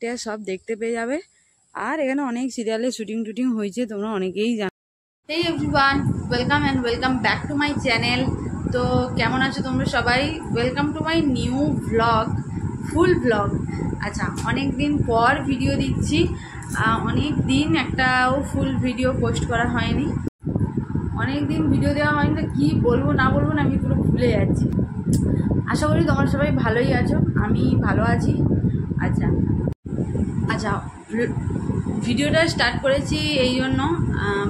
প্রত্যেকটা সব দেখতে পেয়ে যাবে। আর এখানে অনেক সিরিয়ালের শুটিং টুটিং হয়েছে, তোমরা অনেকেই জানো। হেই everyone, welcome and welcome back to my channel. তো কেমন আছো তোমরা সবাই? Welcome to my new blog, full blog. আচ্ছা, অনেক দিন পর ভিডিও দিচ্ছি, অনেক দিন একটাও ফুল ভিডিও পোস্ট করা হয়নি, অনেক দিন ভিডিও দেওয়া হয়নি। তো কী বলবো না বলবো না আমি পুরো ভুলে যাচ্ছি। আশা করি তোমরা সবাই ভালোই আছো, আমি ভালো আছি। আচ্ছা আচ্ছা, ভিডিওটা স্টার্ট করেছি এই জন্য,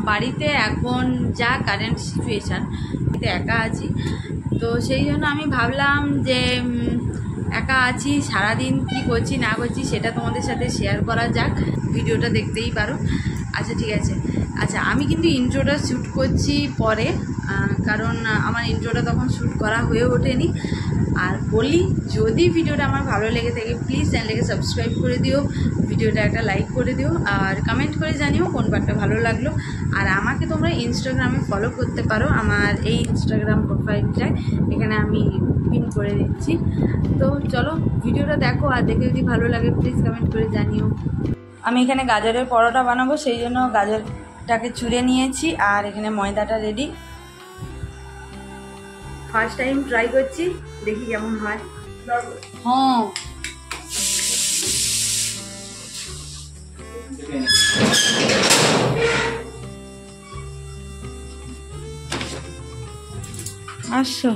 বাড়িতে এখন যা কারেন্ট সিচুয়েশান, একা আছি, তো সেই জন্য আমি ভাবলাম যে একা আছি, সারাদিন কি করছি না করছি সেটা তোমাদের সাথে শেয়ার করা যাক, ভিডিওটা দেখতেই পারো। আচ্ছা ঠিক আছে। আচ্ছা, আমি কিন্তু ইন্ট্রোটা শ্যুট করছি পরে, কারণ আমার ইন্ট্রোটা তখন শ্যুট করা হয়ে ওঠেনি। আর বলি, যদি ভিডিওটা আমার ভালো লেগে থাকে প্লিজ চ্যানেলটাকে সাবস্ক্রাইব করে দিও, ভিডিওটা একটা লাইক করে দিও, আর কমেন্ট করে জানিও কোন পার্টটা ভালো লাগলো। আর আমাকে তোমরা ইনস্টাগ্রামে ফলো করতে পারো, আমার এই ইনস্টাগ্রাম প্রোফাইলটায় এখানে আমি পিন করে দিচ্ছি। তো চলো ভিডিওটা দেখো, আর দেখে যদি ভালো লাগে প্লিজ কমেন্ট করে জানিও। আমি এখানে গাজরের পরোটা বানাবো, সেই জন্য গাজরটাকে চুড়ে নিয়েছি, আর এখানে ময়দাটা রেডি। ফার্স্ট টাইম ট্রাই করছি, দেখি কেমন হয়। হ্যাঁ, আসো।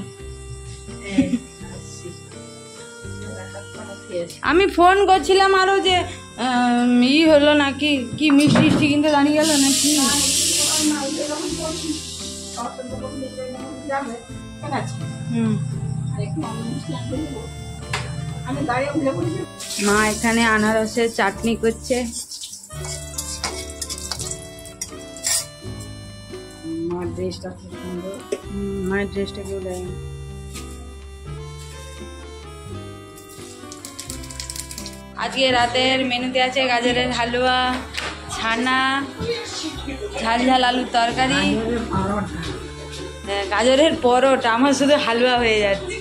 আমি ফোন করছিলাম আরো যে ই হলো নাকি, কি মিষ্টি কিনতে দাঁড়িয়ে গেল নাকি। মা এখানে আনারসের চাটনি করছে। মার ড্রেসটা খুব সুন্দর, মায়ের ড্রেসটা কেউ দেয়নি। আজকে রাতের মেনুতে আছে গাজরের হালুয়া, ছানা, ঝাল ঝাল আলুর তরকারি, গাজরের পরোটা। আমার শুধু হালুয়া হয়ে যাচ্ছে।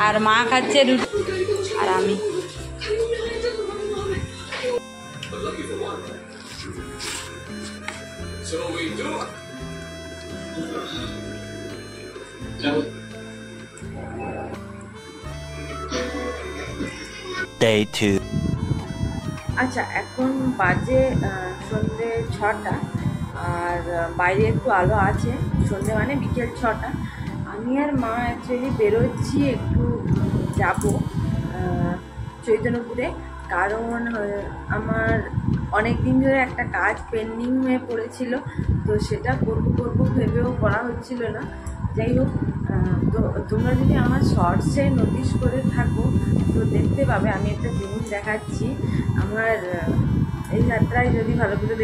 আর মা খাচ্ছে রুটি, আর আমি। Day 2. আচ্ছা, এখন বাজে সন্ধ্যে 6টা, আর বাইরে একটু আলো আছে। সন্ধ্যে মানে বিকেল 6টা। আমি আর মা অ্যাকচুয়ালি বেরোচ্ছি, একটু যাব চৈতন্যপুরে, কারণ আমার অনেক দিন ধরে একটা কাজ পেন্ডিং হয়ে পড়েছিল, তো সেটা করবো ভেবেও করা হচ্ছিল না। যাই হোক, তো তোমরা যদি আমার শর্টসে নোটিশ করে থাকো তো দেখতে পাবে, আমি একটা জিনিস দেখাচ্ছি। আমার এই যাত্রায় যদি ভালো করে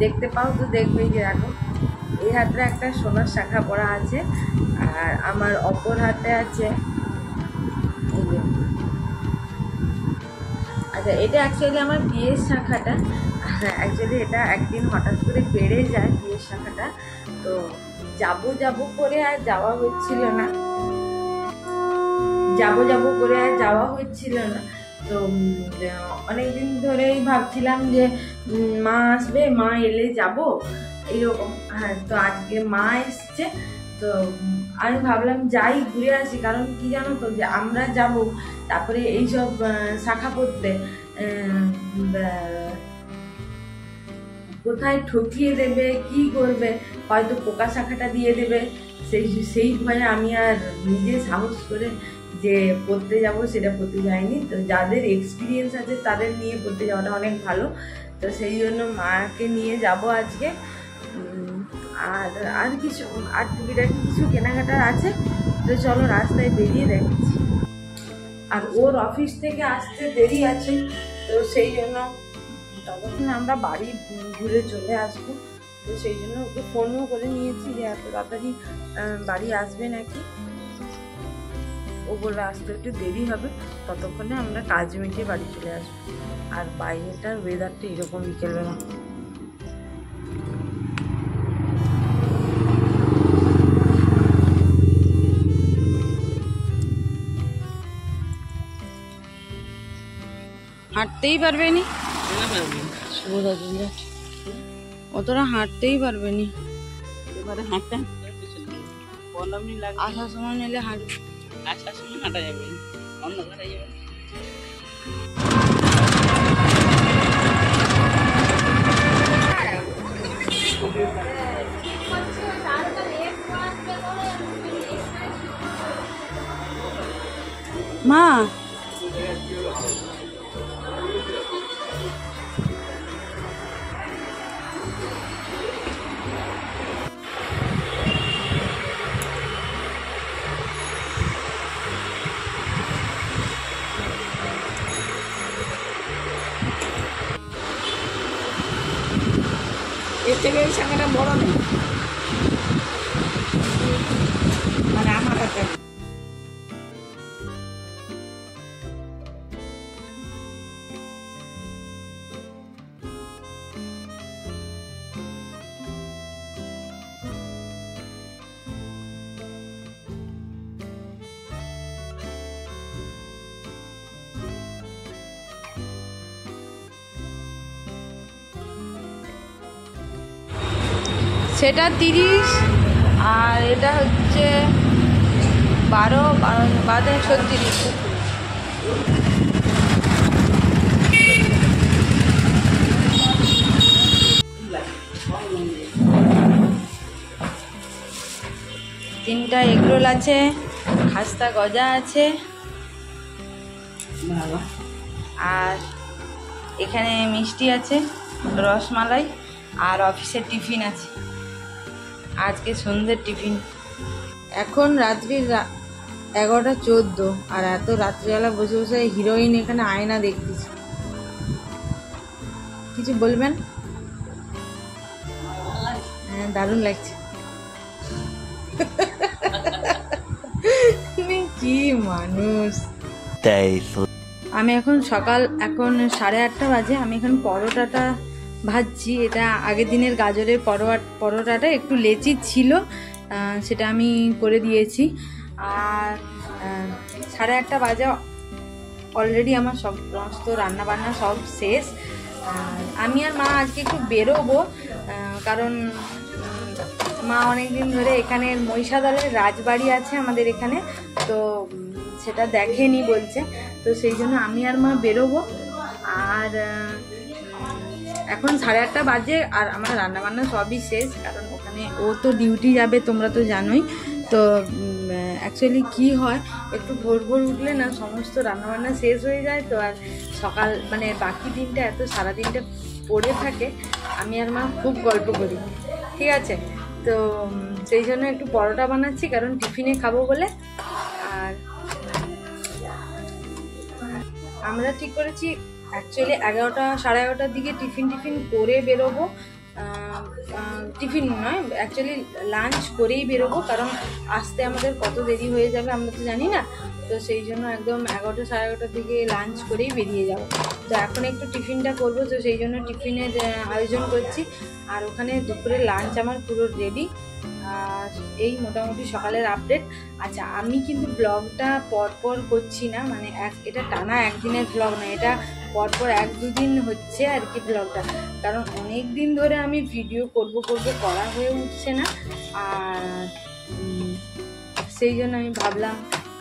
দেখতে পাও তো দেখবেই যে দেখো, এই হাতটা একটা সোনার শাখা পরা আছে, আর আমার অপর হাতে আছে এই যে। আচ্ছা, এটা অ্যাকচুয়ালি আমার বিয়ের শাখাটা। অ্যাকচুয়ালি এটা একদিন হঠাৎ করে বেড়ে যায় বিয়ের শাখাটা, তো যাবো করে আর যাওয়া হচ্ছিল না, তো অনেকদিন ধরেই ভাবছিলাম যে মা আসবে, মা এলে যাব এইরকম। হ্যাঁ, তো আজকে মা এসছে, তো আমি ভাবলাম যাই ঘুরে আসি, কারণ কি জানো তো, যে আমরা যাব তারপরে এইসব শাখা পড়তে কোথায় ঠকিয়ে দেবে, কি করবে, হয়তো পোকা শাখাটা দিয়ে দেবে, সেই ভয়ে আমি আর নিজে সাহস করে যে পড়তে যাব সেটা পড়তে যাইনি। তো যাদের এক্সপিরিয়েন্স আছে তাদের নিয়ে পড়তে যাওয়াটা অনেক ভালো, তো সেই জন্য মাকে নিয়ে যাব আজকে। আর কিছু আর টুকিটাকি কিছু কেনাকাটার আছে, তো চলো রাস্তায় বেরিয়ে দেখছি। আর ওর অফিস থেকে আসতে দেরি আছে, তো সেই জন্য ততক্ষণ আমরা বাড়ি ঘুরে চলে আসবো, তো সেই জন্য ওকে ফোনও করে নিয়েছি যে এত তাড়াতাড়ি বাড়ি আসবে নাকি। ও বলে আসতে একটু দেরি হবে, ততক্ষণে আমরা কাজ মিটিয়ে বাড়ি চলে আসবো। আর বাইরেটার ওয়েদারটা এরকম বিকেলবেলা। হাঁটতেই পারবে নি অতটা হাঁটতেই পারবে নি এবারে হাঁটতে আসার সময় নিলে হাঁটবে আসার সময় হাঁটা যাবে অন্য ঘরে যাবে মা এর থেকে এই শাখাটা বড় নেই মানে আমার হাতে সেটা 30 আর এটা হচ্ছে 12 36 তিনটা এগরোল আছে খাস্তা গজা আছে আর এখানে মিষ্টি আছে রসমালাই আর অফিসের টিফিন আছে আজকে সন্ধ্যের টিফিন এখন রাত্রির 11:14 আর এত রাত্রিবেলা বসে বসে হিরোইন এখানে আয়না দেখতেছি কিছু বলবেন হ্যাঁ দারুণ লাগছে কি মানুষ আমি এখন সকাল 8:30 বাজে আমি এখন পরোটাটা ভাজছি এটা আগের দিনের গাজরের পরোটাটা একটু লেচি ছিল সেটা আমি করে দিয়েছি আর 8:30 বাজে অলরেডি আমার সমস্ত রান্নাবান্না সব শেষ আর আমি আর মা আজকে একটু বেরোবো কারণ মা অনেকদিন ধরে এখানে মহিষাদলের রাজবাড়ি আছে আমাদের এখানে তো সেটা দেখেনি বলছে তো সেই জন্য আমি আর মা বেরোবো আর এখন 8:30 বাজে আর আমার রান্নাবান্না সবই শেষ কারণ ওখানে ও তো ডিউটি যাবে তোমরা তো জানোই তো অ্যাকচুয়ালি কি হয় একটু ভোর ভোর উঠলে না সমস্ত রান্নাবান্না শেষ হয়ে যায় তো আর সকাল মানে বাকি দিনটা এত সারাদিনটা পড়ে থাকে আমি আর মা খুব গল্প করি ঠিক আছে তো সেই জন্য একটু পরোটা বানাচ্ছি কারণ টিফিনে খাবো বলে আর আমরা ঠিক করেছি অ্যাকচুয়ালি 11টা 11:30 দিকে টিফিন করে বেরোবো টিফিন নয় অ্যাকচুয়ালি লাঞ্চ করেই বেরোবো কারণ আসতে আমাদের কত দেরি হয়ে যাবে আমরা তো জানি না তো সেই জন্য একদম 11টা 11:30 দিকে লাঞ্চ করেই বেরিয়ে যাব তো এখন একটু টিফিনটা করবো তো সেই জন্য টিফিনের আয়োজন করছি আর ওখানে দুপুরে লাঞ্চ আমার পুরো রেডি আর এই মোটামুটি সকালের আপডেট আচ্ছা আমি কিন্তু ব্লগটা পরপর করছি না মানে এটা টানা একদিনের ব্লগ না এটা পরপর 1-2 দিন হচ্ছে আর কি ব্লগটা কারণ অনেক দিন ধরে আমি ভিডিও করব করা হয়ে উঠছে না আর সেই জন্য আমি ভাবলাম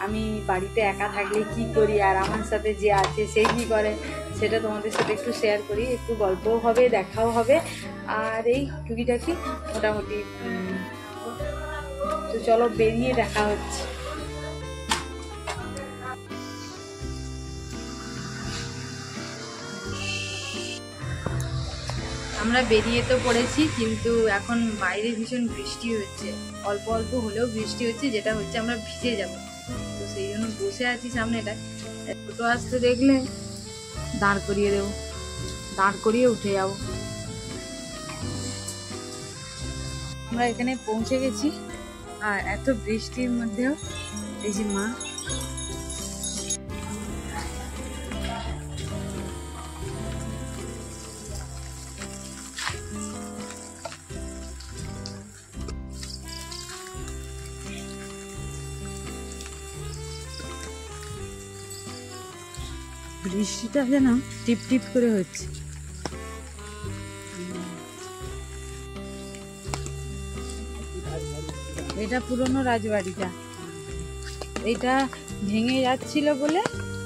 আমি বাড়িতে একা থাকলে কি করি আর আমার সাথে যে আছে সে কি করে সেটা তোমাদের সাথে একটু শেয়ার করি একটু গল্পও হবে দেখাও হবে আর এই টুকিটাকি মোটামুটি তো চলো বেরিয়ে দেখা হচ্ছে আমরা বেরিয়ে তো পড়েছি কিন্তু এখন বাইরে ভীষণ বৃষ্টি হচ্ছে অল্প অল্প হলেও বৃষ্টি হচ্ছে যেটা হচ্ছে আমরা ভিজে যাব তো সেই জন্য বসে আছি সামনেটা টোটো আসতে দেখলে দাঁড় করিয়ে দেবো দাঁড় করিয়ে উঠে যাব আমরা এখানে পৌঁছে গেছি আর এত বৃষ্টির মধ্যেও এই যে মা বৃষ্টিটা যেন টিপ টিপ করে হচ্ছে। এটা পুরনো রাজবাড়িটা, এটা ভেঙে যাচ্ছিল বলে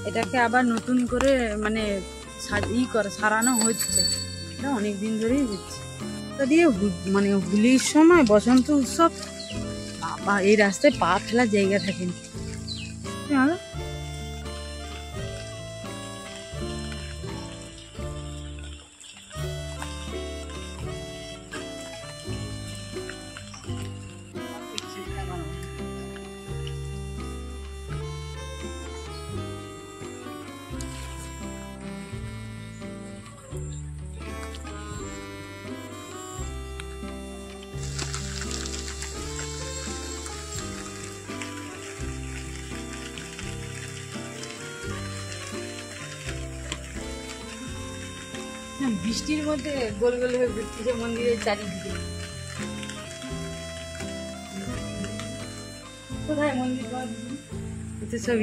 এটাকে আবার নতুন করে মানে সারানো হচ্ছে। এটা অনেক দিন ধরেই হচ্ছে। তা দিয়ে মানে হোলির সময় বসন্ত উৎসব, বাবা এই রাস্তায় পা ফেলার জায়গা থাকেনি। বৃষ্টির মধ্যে গোল গোল হয়ে ঘুরতেছে মন্দিরের চারিদিকে। কোথায় মন্দির? এটা সব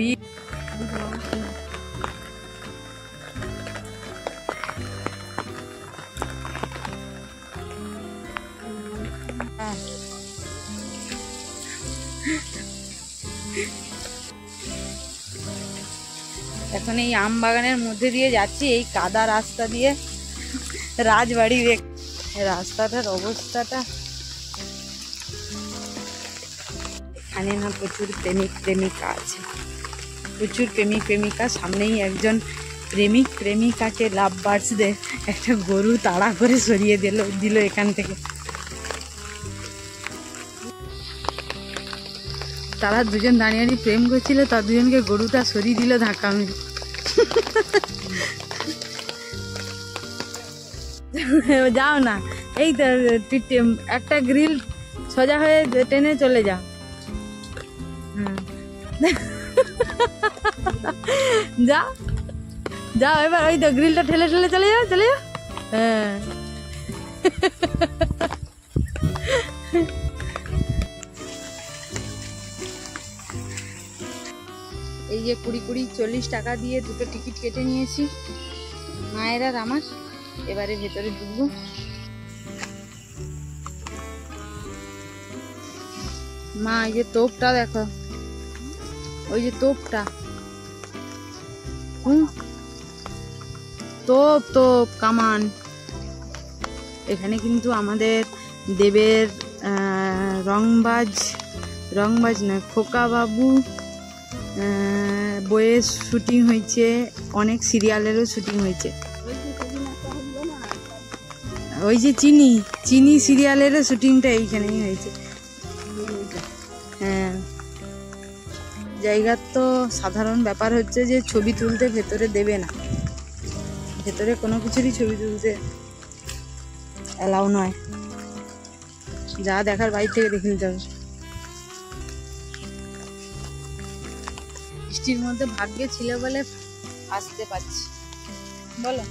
এখন এই আম বাগানের মধ্যে দিয়ে যাচ্ছি, এই কাদা রাস্তা দিয়ে রাজবাড়ি। রাস্তাটার অবস্থাটা, এখানে না প্রচুর প্রেমিক প্রেমিকা আছে, প্রচুর প্রেমিক প্রেমিকা। সামনেই একজন প্রেমিক প্রেমিকাকে লাভ বার্ডসদের একটা গরু তাড়া করে সরিয়ে দিল এখান থেকে। তারা দুজন দাঁড়িয়ে প্রেম করছিল, তার দুজনকে গরুটা সরিয়ে দিল ধাক্কা মেরে। যাও না, এই তো একটা গ্রিল সোজা হয়ে টেনে চলে যাও। যাও যাও, এবার ওই তো গ্রিলটা ঠেলে ঠেলে চলে যাও, চলে যাও। হ্যাঁ, এই যে 20-40 টাকা দিয়ে দুটো টিকিট কেটে নিয়েছি মায়ের আর আমার। এবারে ভেতরে ঢুকবো। মা এই যে তোপটা দেখো, ওই যে তোপটা, তোপ তোপ কামান। এখানে কিন্তু আমাদের দেবের রংবাজ না, খোকা বাবু বইয়ের শুটিং হয়েছে, অনেক সিরিয়ালেরও শুটিং হয়েছে। ওই যে চিনি সিরিয়ালেরও শুটিংটা এইখানেই হয়েছে। হ্যাঁ, জায়গার তো সাধারণ ব্যাপার হচ্ছে যে ছবি তুলতে ভেতরে দেবে না, ভেতরে কোনো কিছুরই ছবি তুলতে অ্যালাউ নয়। যা দেখার বাইরে থেকে দেখে নিতে হবে। বৃষ্টির মধ্যে ভাগ্যে ছিল বলে আসতে পারছি, বলো।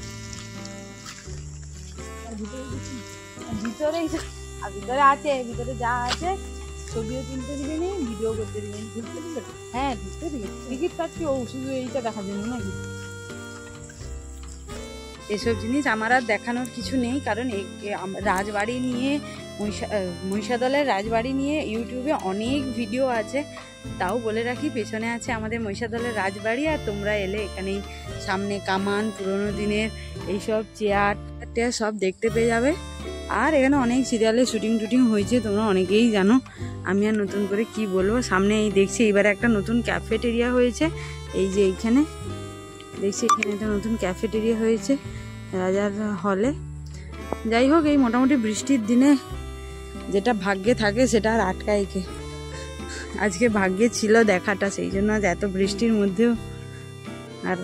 ভিতরে আছে, ভিতরে যা আছে ছবিও তুলতে দিবে নি, ভিডিও করতে দিবে নি। ঢুকতে দিবে? হ্যাঁ ঢুকতে দিবে। টিকিট কাটছি ও শুধু এইটা দেখার জন্য নাকি? এসব জিনিস আমার আর দেখানোর কিছু নেই, কারণ রাজবাড়ি নিয়ে মহিষাদলের রাজবাড়ি নিয়ে ইউটিউবে অনেক ভিডিও আছে। তাও বলে রাখি, পেছনে আছে আমাদের মহিষাদলের রাজবাড়ি, আর তোমরা এলে এখানেই সামনে কামান, পুরোনো দিনের এইসব চেয়ার টেয়ার সব দেখতে পেয়ে যাবে। আর এখানে অনেক সিরিয়ালের শুটিং হয়েছে, তোমরা অনেকেই জানো, আমি আর নতুন করে কি বলবো। সামনে এই দেখছি এবারে একটা নতুন ক্যাফেটেরিয়া হয়েছে, এই যে এইখানে দেখছি এখানে একটা নতুন ক্যাফেটেরিয়া হয়েছে রাজার হলে। যাই হোক, এই মোটামুটি বৃষ্টির দিনে যেটা ভাগ্যে থাকে সেটা আর আটকায় কে। আজকে ভাগ্যে ছিল দেখাটা, সেই জন্য আজ এত বৃষ্টির মধ্যেও আর